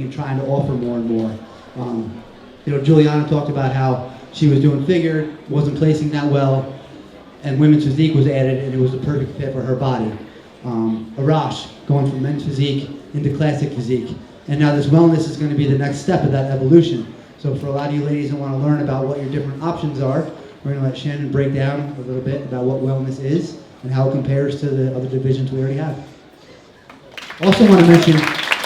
constantly trying to offer more and more. Juliana talked about how she was doing figure, wasn't placing that well, and women's physique was added, and it was the perfect fit for her body. Arash going from men's physique into classic physique, and now this wellness is going to be the next step of that evolution. So for a lot of you ladies that want to learn about what your different options are, we're going to let Shannon break down a little bit about what wellness is and how it compares to the other divisions we already have. Also want to mention,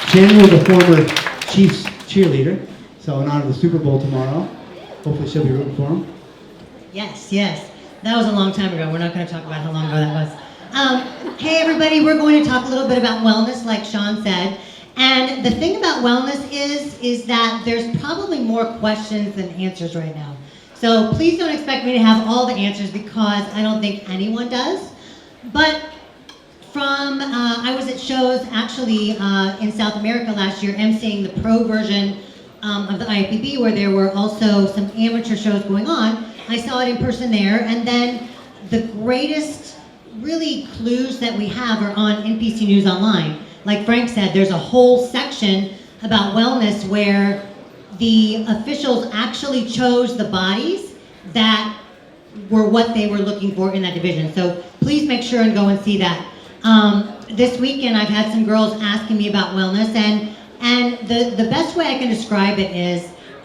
Shannon was a former Chiefs cheerleader, so in honor of the Super Bowl tomorrow, hopefully she'll be rooting for him. Yes. That was a long time ago. We're not going to talk about how long ago that was. Hey everybody, we're going to talk a little bit about wellness, like Sean said. And the thing about wellness is that there's probably more questions than answers right now. So please don't expect me to have all the answers, because I don't think anyone does. But I was at shows actually in South America last year, emceeing the pro version of the IFBB, where there were also some amateur shows going on. I saw it in person there, and then the greatest really clues that we have are on NPC News Online. Like Frank said, there's a whole section about wellness where the officials actually chose the bodies that were what they were looking for in that division. So please make sure and go and see that. This weekend I've had some girls asking me about wellness, and the best way I can describe it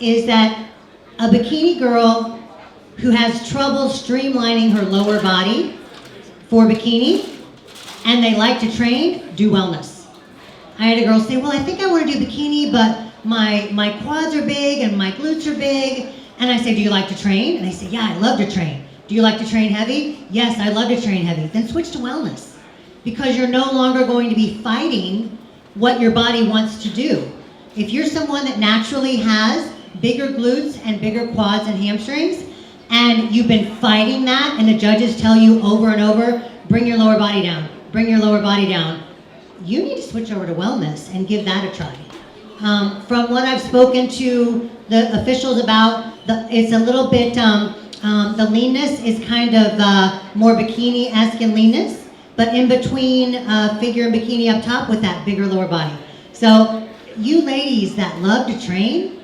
is that a bikini girl who has trouble streamlining her lower body for bikini, and they like to train, do wellness. I had a girl say, well, I think I want to do bikini, but my quads are big and my glutes are big. And I say, do you like to train? And they say, yeah, I love to train. Do you like to train heavy? Yes, I love to train heavy. Then switch to wellness, because you're no longer going to be fighting what your body wants to do. If you're someone that naturally has bigger glutes and bigger quads and hamstrings, and you've been fighting that, and the judges tell you over and over, bring your lower body down, bring your lower body down, you need to switch over to wellness and give that a try. From what I've spoken to the officials about, it's a little bit, the leanness is kind of more bikini-esque in leanness, but in between figure and bikini up top with that bigger lower body. So you ladies that love to train,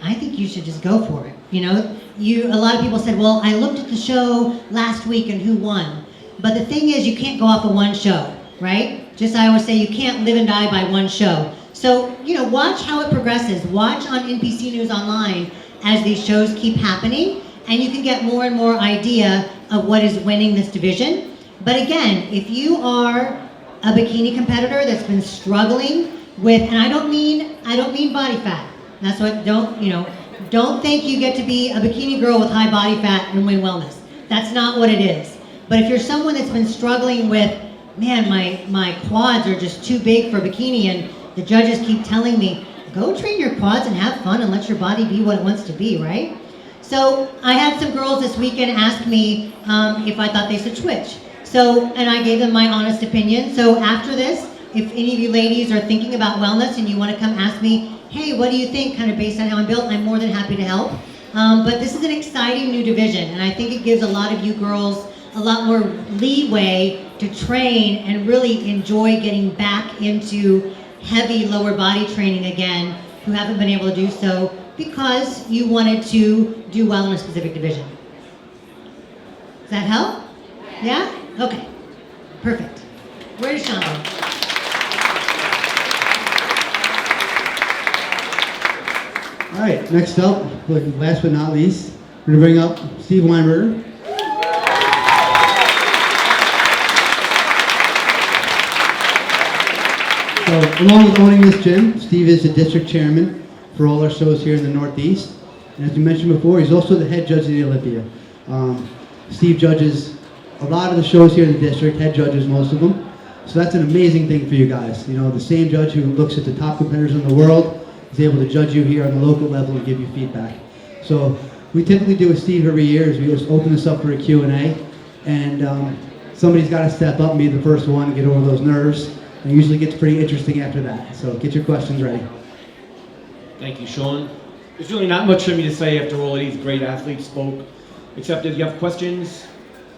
I think you should just go for it. A lot of people said, well, I looked at the show last week and who won. But the thing is, you can't go off of one show, right? Just I always say, you can't live and die by one show. So, watch how it progresses. Watch on NPC News Online as these shows keep happening, and you can get more and more idea of what is winning this division. But again, if you are a bikini competitor that's been struggling with, and I don't mean body fat. That's what, don't think you get to be a bikini girl with high body fat and win wellness. That's not what it is. But if you're someone that's been struggling with, man, my quads are just too big for bikini, and the judges keep telling me, go train your quads and have fun and let your body be what it wants to be, right? So I had some girls this weekend ask me if I thought they should switch. And I gave them my honest opinion. So after this, if any of you ladies are thinking about wellness and you want to come ask me, hey, what do you think, kind of based on how I'm built, I'm more than happy to help. But this is an exciting new division, and I think it gives a lot of you girls a lot more leeway to train and really enjoy getting back into heavy lower body training again, who haven't been able to do so because you wanted to do well in a specific division. Does that help? Yeah? Okay. Perfect. Where does Sean go? All right, next up, last but not least, we're going to bring up Steve Weinberger. So, along with owning this gym, Steve is the district chairman for all our shows here in the Northeast. And as you mentioned before, he's also the head judge of the Olympia. Steve judges a lot of the shows here in the district, head judges most of them. So that's an amazing thing for you guys. The same judge who looks at the top competitors in the world is able to judge you here on the local level and give you feedback. So we typically do with Steve every year is we just open this up for a Q&A, and somebody's got to step up and be the first one to get over those nerves, and it usually gets pretty interesting after that. So get your questions ready. Thank you, Sean. There's really not much for me to say after all of these great athletes spoke, except if you have questions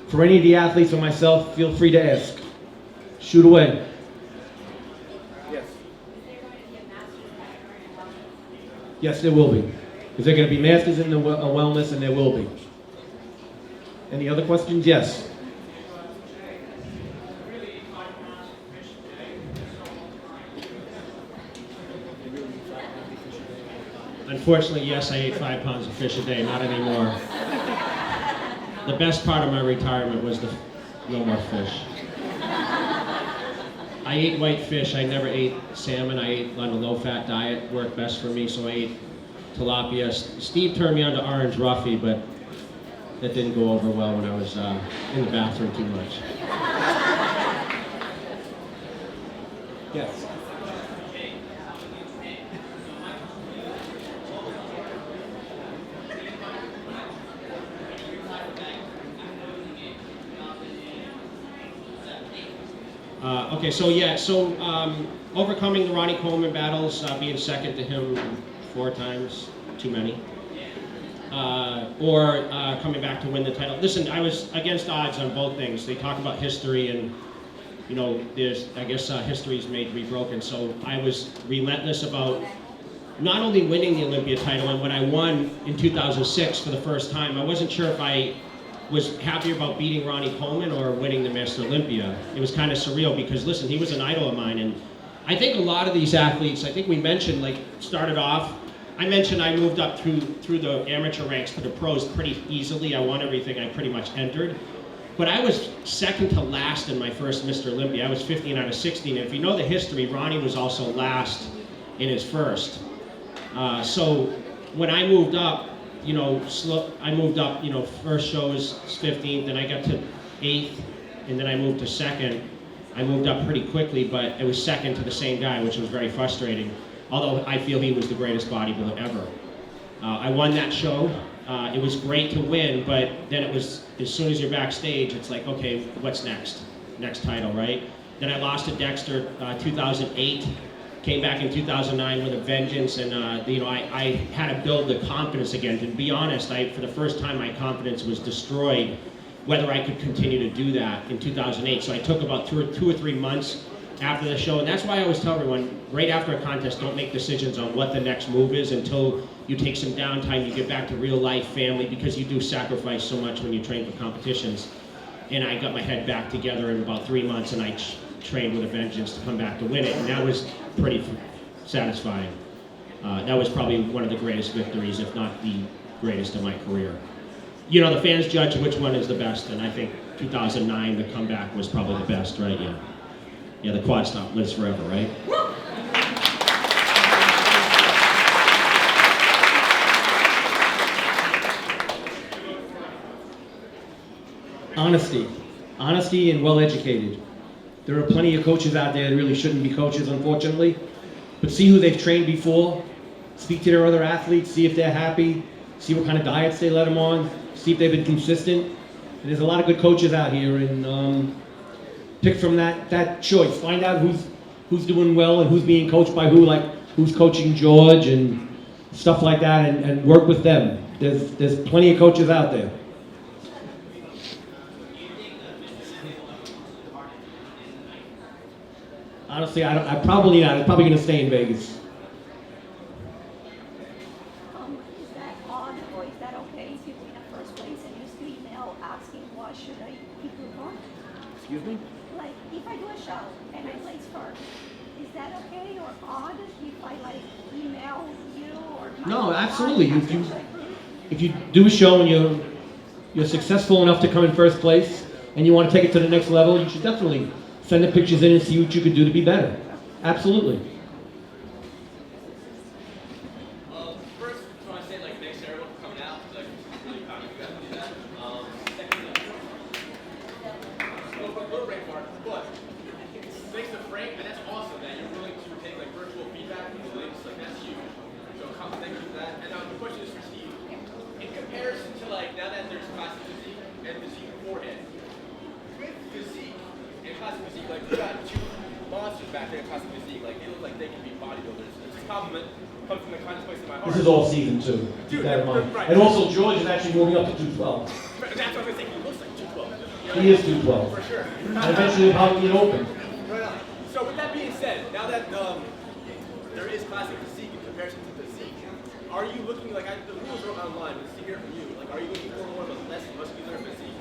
for any of the athletes or myself, feel free to ask. Shoot away. Yes. Yes, there will be. Is there going to be masters in the wellness? And there will be. Any other questions? Yes. Unfortunately, yes, I ate 5 pounds of fish a day, not anymore. The best part of my retirement was the no more fish. I ate white fish, I never ate salmon. I ate on a low-fat diet, worked best for me, so I ate tilapia. Steve turned me on to orange roughy, but that didn't go over well when I was in the bathroom too much. Yes. Okay, so overcoming the Ronnie Coleman battles, being second to him 4 times, too many, or coming back to win the title. Listen, I was against odds on both things. They talk about history and, you know, history is made to be broken. So I was relentless about not only winning the Olympia title, and when I won in 2006 for the first time, I wasn't sure if I was happier about beating Ronnie Coleman or winning the Mr. Olympia. It was kind of surreal because, listen, he was an idol of mine, and I think a lot of these athletes, I think we mentioned, like, started off, I mentioned I moved up through the amateur ranks to the pros pretty easily. I won everything I pretty much entered. But I was second to last in my first Mr. Olympia. I was 15 out of 16, and if you know the history, Ronnie was also last in his first. So when I moved up, first show was 15th, then I got to 8th, and then I moved to second. I moved up pretty quickly, but it was second to the same guy, which was very frustrating. Although I feel he was the greatest bodybuilder ever. I won that show. It was great to win, but then it was, as soon as you're backstage, it's like, okay, what's next? Next title, right? Then I lost to Dexter 2008. Came back in 2009 with a vengeance, and I had to build the confidence again. To be honest, for the first time, my confidence was destroyed, whether I could continue to do that in 2008. So I took about two or three months after the show, and that's why I always tell everyone, right after a contest, don't make decisions on what the next move is until you take some downtime, you get back to real life, family, because you do sacrifice so much when you train for competitions. And I got my head back together in about 3 months, and I trained with a vengeance to come back to win it, and that was pretty satisfying. That was probably one of the greatest victories, if not the greatest of my career. You know, the fans judge which one is the best, and I think 2009, the comeback was probably the best, right? Yeah, the quad stomp lives forever, right? Honesty and well-educated. There are plenty of coaches out there that really shouldn't be coaches, unfortunately. But see who they've trained before, speak to their other athletes, see if they're happy, see what kind of diets they let them on, see if they've been consistent. And there's a lot of good coaches out here, and pick from that choice. Find out who's doing well and who's being coached by who, like who's coaching George and stuff like that, and work with them. There's plenty of coaches out there. Honestly, I probably not. I'm probably going to stay in Vegas. Is that odd or is that okay if you win a first place and you still email asking what should I improve on? Excuse me? Like if I do a show and I place first, is that okay or odd if I like email you or No, absolutely. If you do a show and you're successful enough to come in first place and you want to take it to the next level, you should definitely send the pictures in and see what you could do to be better. Absolutely. First, I want to say thanks to everyone for coming out. Really proud of you guys to do that. Little break part, but thanks to Frank, and that's awesome that you're willing to take virtual feedback from the links. That's huge. So thank you for that. And the question is for Steve. In comparison to now that there's classic physique and physique beforehand, with physique and classic physique, we got two monsters back there in classic physique. They look like they can be bodybuilders. It's a compliment comes from the kindest place in my heart. This is all season 2. Keep that in mind. Right. And also, George is actually moving up to 212. That's what I'm saying. He looks like 212. He is 212. For sure. And eventually he'll probably get open. Right on. So with that being said, now that there is classic physique in comparison to physique, are you looking like the rules are online? Let's hear from you. Like, are you looking for more of a less muscular physique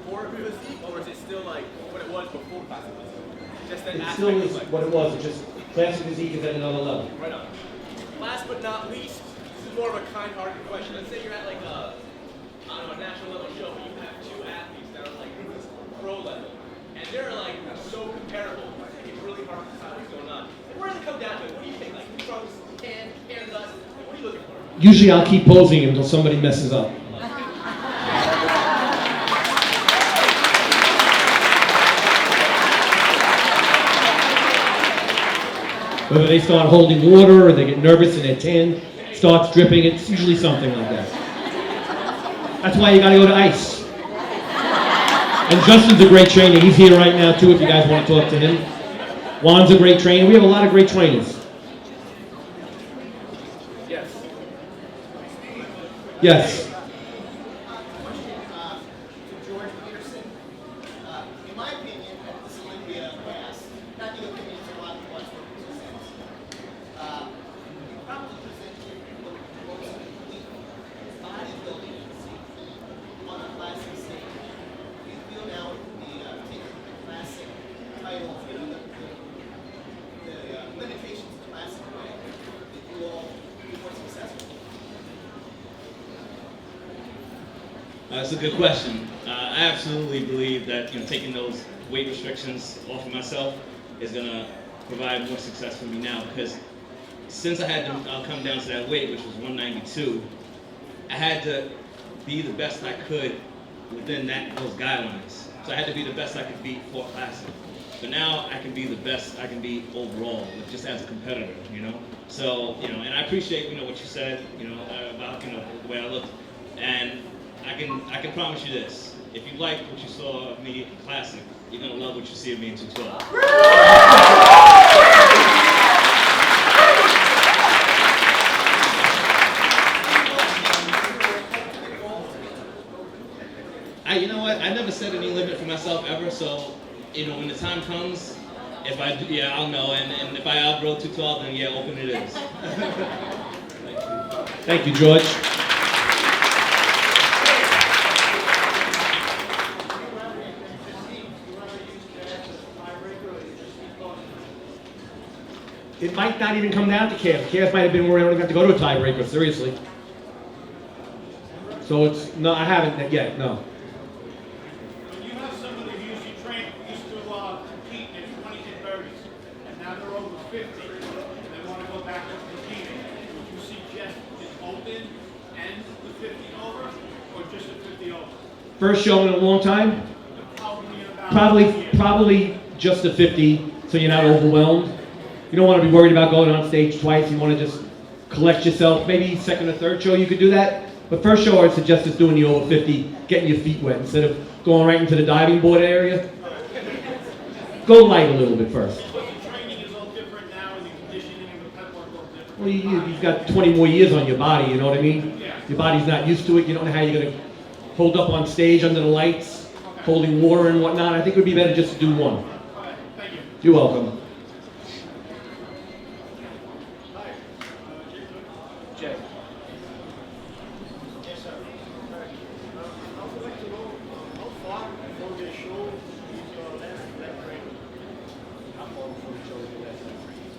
for physique, or is it still like what it was before classic physique? Just that It aspect still is of, like, what it was, it's just classic physique is at another level. right on. Last but not least, this is more of a kind-hearted question. Let's say you're at like a, I don't know, a national level show, but you have two athletes that are like pro level, and they're like so comparable. It's really hard to decide what's going on. And where does it come down to? What do you think? Like, who strongest can does? What are you looking for? Usually I'll keep posing until somebody messes up. Whether they start holding water or they get nervous and their tan starts dripping, it's usually something like that. That's why you gotta go to ice. And Justin's a great trainer. He's here right now too if you guys want to talk to him. Juan's a great trainer. We have a lot of great trainers. Yes. Yes. George Peterson. In my opinion, at this Olympia class, not the opinion, it's a lot of what's presents. You probably presented the most complete bodybuilding on the classic stage. Do you feel now with the taking the classic title, you know, the limitations of classic way, that you all be more successful? That's a good question. I absolutely believe that taking those weight restrictions off of myself is going to provide more success for me now, because since I had to come down to that weight, which was 192, I had to be the best I could within those guidelines. So I had to be the best I could be for classic. But now I can be the best I can be overall, just as a competitor, So, and I appreciate, what you said, about, the way I look. And I can promise you this: if you like what you saw of me in classic, you're gonna love what you see of me in 212. You know what? I never set any limit for myself ever. So, when the time comes, if I do, I'll know. And if I outgrow 212, then open it is. Thank you, George. It might not even come down to calf. Calf might have been where I don't even have to go to a tiebreaker, seriously. So no, I haven't yet, no. When you have somebody who used to train, who used to compete in their 20s and 30s, and now they're over 50, and they want to go back to competing, would you suggest it's open and the 50 over, or just a 50 over? First show in a long time? Probably in about Probably just a 50, so you're not overwhelmed. You don't want to be worried about going on stage twice. You want to just collect yourself. Maybe second or third show you could do that. But first show, I'd suggest just doing the over 50, getting your feet wet instead of going right into the diving board area. Go light a little bit first. But the training is all different now, and the conditioning and the pep work is all different. Well, you've got 20 more years on your body, you know what I mean? Your body's not used to it. You don't know how you're going to hold up on stage under the lights, holding water and whatnot. I think it would be better just to do one. All right, thank you. You're welcome. Jay. Yes, sir. I would like to know how far before the show is your last leg training? How far before the show is your last leg training?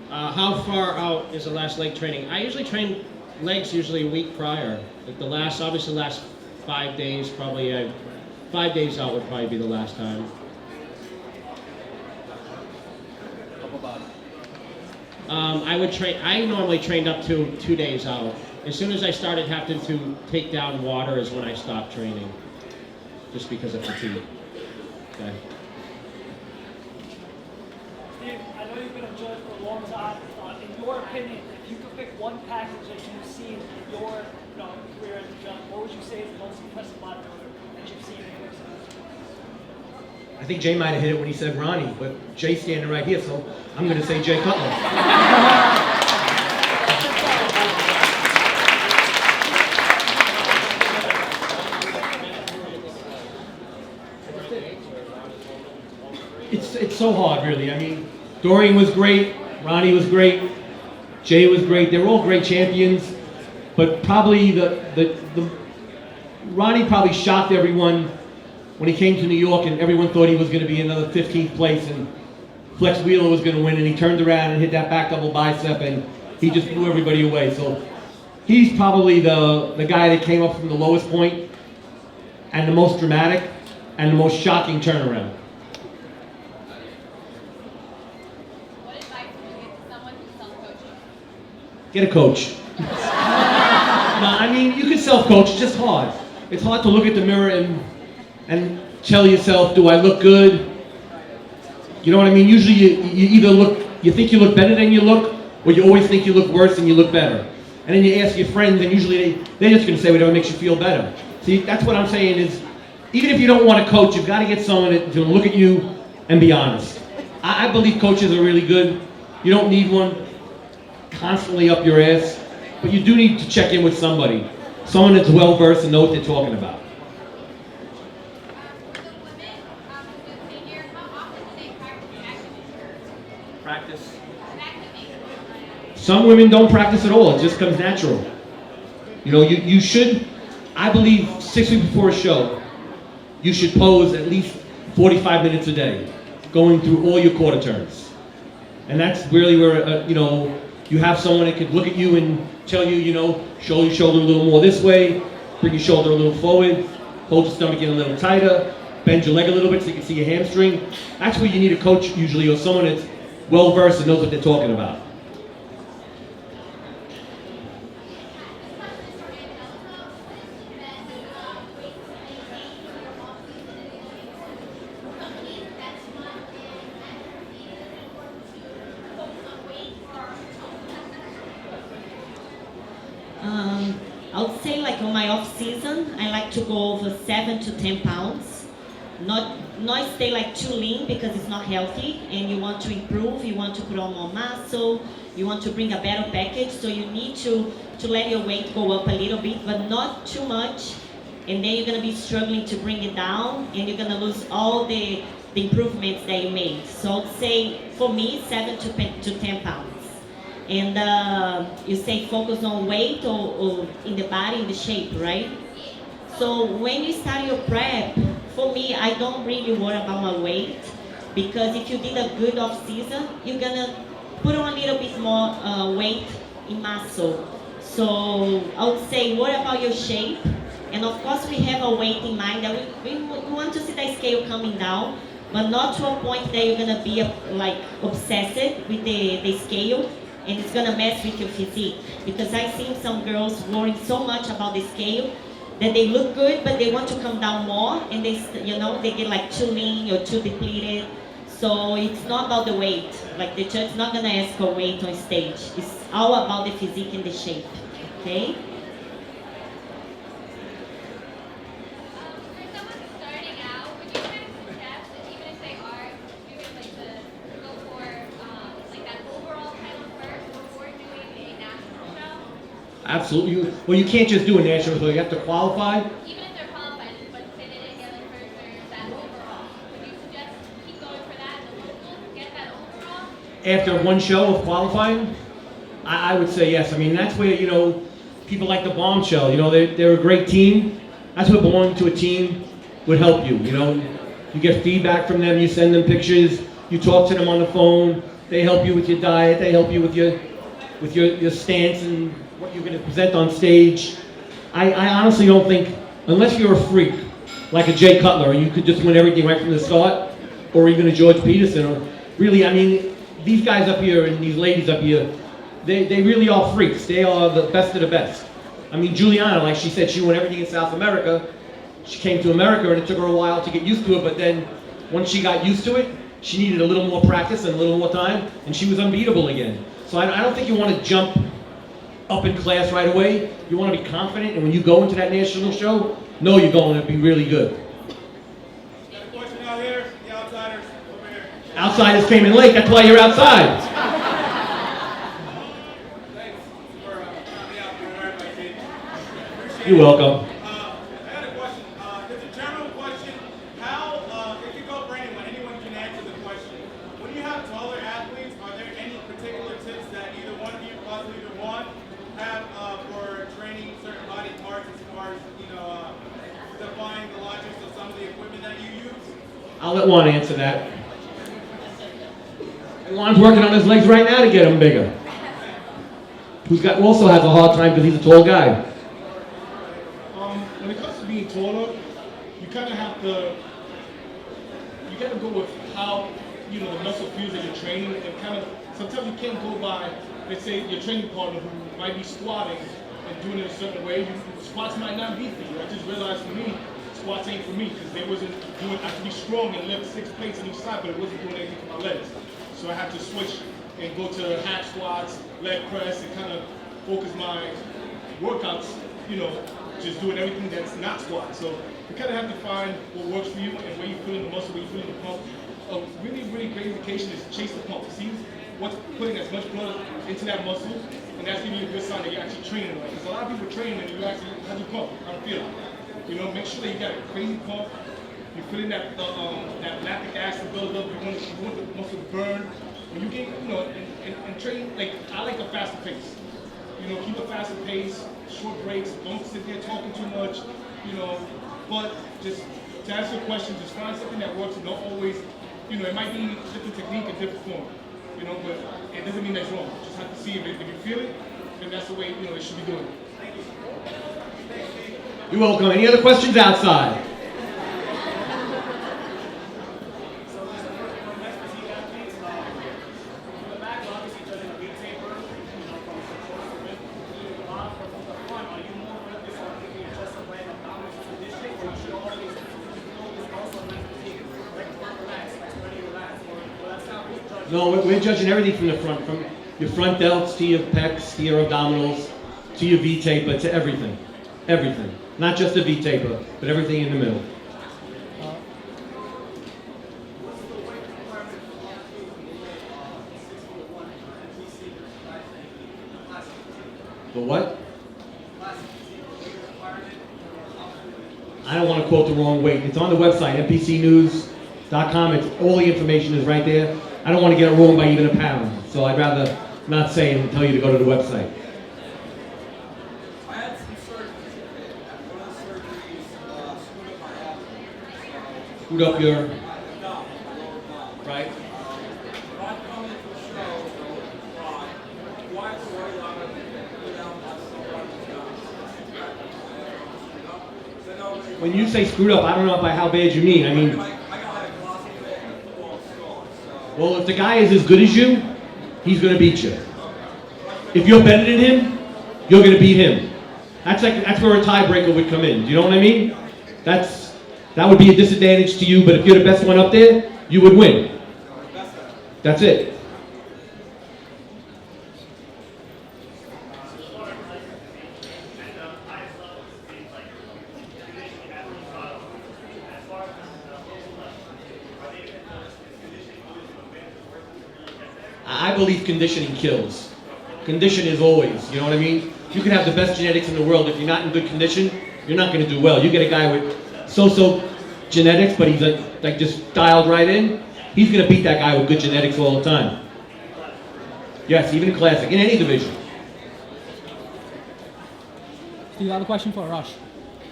How far out is the last leg training? I usually train legs usually a week prior. Like the last 5 days, probably 5 days out would probably be the last time. I normally trained up to 2 days out. As soon as I started having to take down water is when I stopped training, just because of fatigue. Okay. Steve, I know you've been a judge for a long time. In your opinion, if you could pick one package that you've seen in your career as a judge, what would you say is the most impressive bodybuilder that you've seen in person? I think Jay might have hit it when he said Ronnie, but Jay's standing right here, so I'm going to say Jay Cutler. It's so hard, really. I mean, Dorian was great, Ronnie was great, Jay was great. They're all great champions. But probably Ronnie probably shocked everyone when he came to New York and everyone thought he was going to be another 15th place and Flex Wheeler was going to win, and he turned around and hit that back double bicep and he just blew everybody away. So he's probably the guy that came up from the lowest point and the most dramatic and the most shocking turnaround. What advice would you give to someone who's self-coaching? Get a coach. No, I mean, you can self-coach, it's just hard. It's hard to look at the mirror and tell yourself, do I look good? You know what I mean? Usually you either you think you look better than you look, or you always think you look worse and you look better. And then you ask your friends, and usually they're just going to say whatever makes you feel better. See, that's what I'm saying is, even if you don't want to coach, you've got to get someone that's going to look at you and be honest. I believe coaches are really good. You don't need one constantly up your ass, but you do need to check in with somebody. Someone that's well-versed and knows what they're talking about. The women who do senior, how often do they practice acting? Practice. Acting. Some women don't practice at all. It just comes natural. You know, you should, I believe 6 weeks before a show, you should pose at least 45 minutes a day, going through all your quarter turns. And that's really where, you have someone that could look at you and tell you, show your shoulder a little more this way, bring your shoulder a little forward, hold your stomach in a little tighter, bend your leg a little bit so you can see your hamstring. That's where you need a coach usually, or someone that's well-versed and knows what they're talking about. I would say like on my off season, I like to go over 7 to 10 pounds. Not stay like too lean because it's not healthy, and you want to improve, you want to put on more muscle, you want to bring a better package, so you need to let your weight go up a little bit, but not too much, and then you're gonna be struggling to bring it down, and you're gonna lose all the improvements that you made. So I would say, for me, 7 to 10 pounds. And you say focus on weight or in the body, in the shape, right? So when you start your prep, for me, I don't really worry about my weight, because if you did a good off season, you're gonna put on a little bit more weight in muscle. So I would say worry about your shape, and of course we have a weight in mind that we want to see the scale coming down, but not to a point that you're gonna be like obsessed with the scale, and it's gonna mess with your physique. Because I've seen some girls worrying so much about the scale that they look good, but they want to come down more, and they get like too lean or too depleted. So it's not about the weight. Like the judge's not gonna ask for weight on stage. It's all about the physique and the shape. Okay? For someone who's starting out, would you kind of suggest that even if they are doing like go for like that overall title first before doing a national show? Absolutely. Well, you can't just do a national show. You have to qualify. Even if they're qualified, but say they didn't get like first or that overall, would you suggest keep going for that in the locals, get that overall? After one show of qualifying, I would say yes. I mean, that's where, people like the Bombshell, they're a great team. That's where belonging to a team would help you, You get feedback from them, you send them pictures, you talk to them on the phone, they help you with your diet, they help you with your stance and what you're going to present on stage. I honestly don't think, unless you're a freak, like a Jay Cutler, and you could just win everything right from the start, or even a George Peterson, or really, I mean, these guys up here and these ladies up here, they really are freaks. They are the best of the best. I mean, Juliana, like she said, she won everything in South America. She came to America and it took her a while to get used to it, but then once she got used to it, she needed a little more practice and a little more time, and she was unbeatable again. So I don't think you want to jump up in class right away. You want to be confident, and when you go into that national show, know you're going to be really good. Got a question out here? The outsiders over here. Outsiders came in late, that's why you're outside. Thanks for coming out for everybody, kid. Appreciate You're it. welcome. I got a question. It's a general question. How, it could go for anyone can answer the question. When you have taller athletes, are there any particular tips that either one of you, possibly either one, have for training I'll let Juan answer that. And Juan's working on his legs right now to get them bigger. Also has a hard time because he's a tall guy. When it comes to being taller, you kind of have to, you got to go with how, the muscle feels that you're training, and kind of, sometimes you can't go by, let's say, your training partner who might be squatting and doing it a certain way. Squats might not be for you. I just realized for me, squats ain't for me, because they wasn't doing, I could be strong and lift 6 plates on each side, but it wasn't doing anything for my legs. So I had to switch and go to hack squats, leg press, and kind of focus my workouts, just doing everything that's not squat. So you kind of have to find what works for you and where you feel in the muscle, where you feel in the pump. A really, really great indication is chase the pump. See what's putting as much blood into that muscle, and that's giving you a good sign that you're actually training right. Because a lot of people train and you actually, how do you pump? I don't feel it. Make sure that you got a crazy pump. You're feeling that lactic acid build up. You want the muscle to burn. When you get, and train, I like a faster pace. Keep a faster pace, short breaks, don't sit there talking too much, but just to answer your question, just find something that works and don't always, it might be different technique and different form, but it doesn't mean that's wrong. Just have to see if you feel it, then that's the way, it should be doing. Thank you. You're welcome. Any other questions outside? No, we're judging everything from the front, from your front delts to your pecs, to your abdominals, to your V-taper, to everything. Everything. Not just the V-taper, but everything in the middle. The what? I don't want to quote the wrong weight. It's on the website, npcnews.com. All the information is right there. I don't want to get it wrong by even a pound, so I'd rather not say and tell you to go to the website. I had some surgeries. After one of the surgeries, screwed up my abdomen. Screwed up your... Abdomen, lower abdomen. Right. If I come into a show, why is the right line go down my soul? When you say screwed up, I don't know by how bad you mean. I mean... Well, if the guy is as good as you, he's going to beat you. If you're better than him, you're going to beat him. That's where a tiebreaker would come in. Do you know what I mean? That would be a disadvantage to you, but if you're the best one up there, you would win. That's it. I believe conditioning kills. Condition is always, you know what I mean? You can have the best genetics in the world. If you're not in good condition, you're not going to do well. You get a guy with so-so genetics, but he's like just dialed right in, he's going to beat that guy with good genetics all the time. Yes, even in classic, in any division. Steve, I have a question for Arash.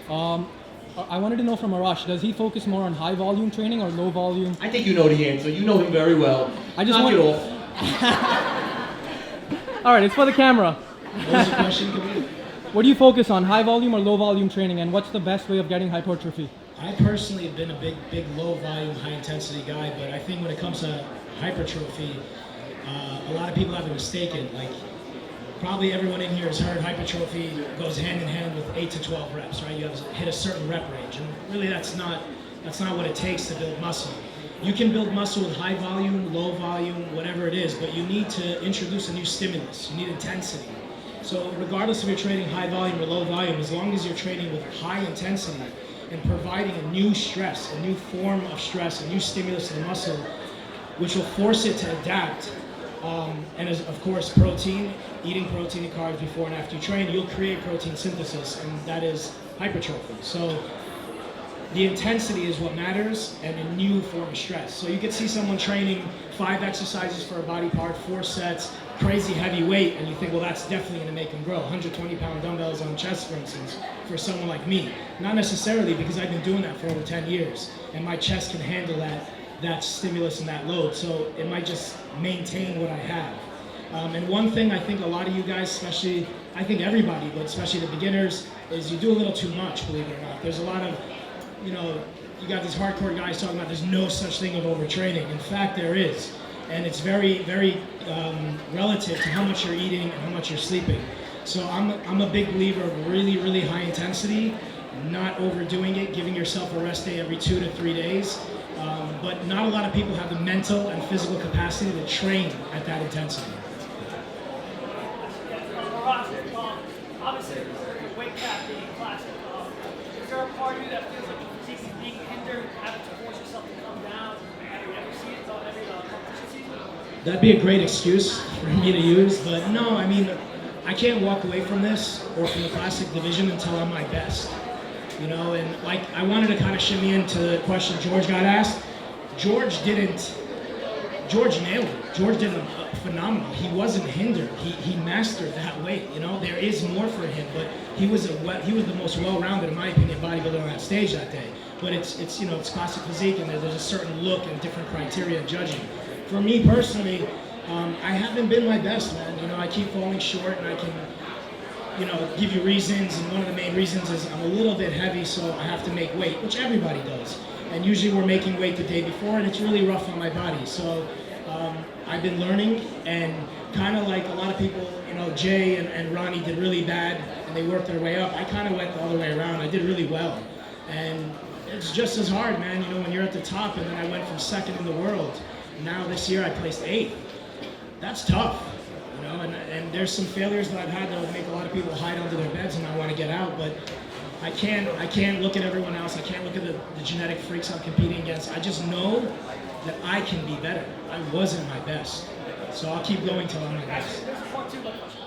I wanted to know from Arash, does he focus more on high volume training or low volume? I think you know the answer. You know him very well. I just knock it off. All right, it's for the camera. What was the question? What do you focus on, high volume or low volume training, and what's the best way of getting hypertrophy? I personally have been a big low volume, high intensity guy, but I think when it comes to hypertrophy, a lot of people have it mistaken. Like, probably everyone in here has heard hypertrophy goes hand in hand with 8 to 12 reps, right? You have to hit a certain rep range, and really that's not what it takes to build muscle. You can build muscle with high volume, low volume, whatever it is, but you need to introduce a new stimulus. You need intensity. So regardless if you're training high volume or low volume, as long as you're training with high intensity and providing a new stress, a new form of stress, a new stimulus to the muscle, which will force it to adapt, and as, of course, protein, eating protein and carbs before and after you train, you'll create protein synthesis, and that is hypertrophy. So the intensity is what matters, and a new form of stress. So you could see someone training 5 exercises for a body part, 4 sets, crazy heavy weight and you think, well, that's definitely going to make him grow. 120-pound dumbbells on chest, for instance, for someone like me. Not necessarily, because I've been doing that for over 10 years, and my chest can handle that stimulus and that load. So it might just maintain what I have. And one thing I think a lot of you guys, especially, I think everybody, but especially the beginners, is you do a little too much, believe it or not. There's a lot of, you got these hardcore guys talking about there's no such thing of overtraining. In fact, there is. And it's very, very relative to how much you're eating and how much you're sleeping. So I'm a big believer of really, really high intensity, not overdoing it, giving yourself a rest day every 2 to 3 days. But not a lot of people have the mental and physical capacity to train at that intensity. Obviously, the weight cap being classic. Is there a part of you that feels like your physique is being hindered, having to force yourself to come down every season, every competition season? That'd be a great excuse for me to use, but no, I mean, I can't walk away from this or from the classic division until I'm my best. And like I wanted to kind of shimmy into the question George got asked. George nailed it. George did a phenomenal. He wasn't hindered. He mastered that weight. There is more for him, but he was the most well-rounded, in my opinion, bodybuilder on that stage that day. But it's classic physique, and there's a certain look and different criteria in judging. For me personally, I haven't been my best, man. I keep falling short, and I can, give you reasons. And one of the main reasons is I'm a little bit heavy, so I have to make weight, which everybody does. And usually we're making weight the day before, and it's really rough on my body. So I've been learning, and kind of like a lot of people, Jay and Ronnie did really bad, and they worked their way up. I kind of went the other way around. I did really well. And it's just as hard, man, when you're at the top, and then I went from second in the world. Now this year I placed 8th. That's tough, and there's some failures that I've had that would make a lot of people hide under their beds and not want to get out, but I can't look at everyone else. I can't look at the genetic freaks I'm competing against. I just know that I can be better. I wasn't my best. So I'll keep going till I'm my best. There's part 2 of the question.